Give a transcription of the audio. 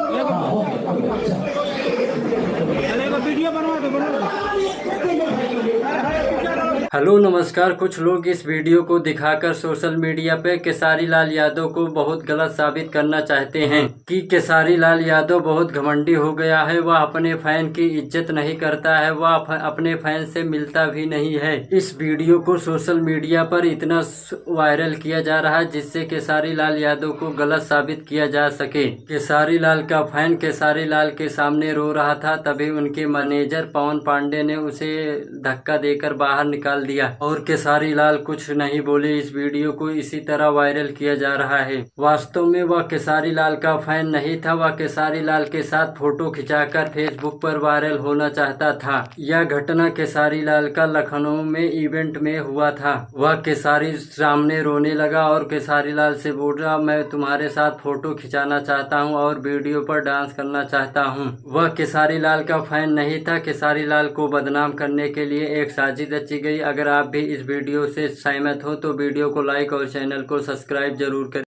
Video बनवा दो hello नमस्कार। कुछ लोग इस वीडियो को दिखाकर सोशल मीडिया पे केसारी लाल यादव को बहुत गलत साबित करना चाहते हैं कि केसारी लाल यादव बहुत घमंडी हो गया है, वह अपने फैन की इज्जत नहीं करता है, वह अपने फैन से मिलता भी नहीं है। इस वीडियो को सोशल मीडिया पर इतना वायरल किया जा रहा है जिससे केसारी लाल यादव को गलत साबित किया जा सके। केसारी लाल का फैन केसारी लाल के सामने रो रहा था, तभी उनके मैनेजर पवन पांडे ने उसे धक्का देकर बाहर निकाल दिया और केसारी लाल कुछ नहीं बोले। इस वीडियो को इसी तरह वायरल किया जा रहा है। वास्तव में वह केसारी लाल का फैन नहीं था, वह केसारी लाल के साथ फोटो खिंचाकर फेसबुक पर वायरल होना चाहता था। यह घटना केसारी लाल का लखनऊ में इवेंट में हुआ था। वह केसारी सामने रोने लगा और केसारी लाल से बोला, मैं तुम्हारे साथ फोटो खिंचाना चाहता हूं और वीडियो पर डांस करना चाहता हूं। वह केसारी लाल का फैन नहीं था। केसारी लाल को बदनाम करने के लिए एक साजिश रची गई। अगर आप भी इस वीडियो से सहमत हो तो वीडियो को लाइक और चैनल को सब्सक्राइब जरूर करें।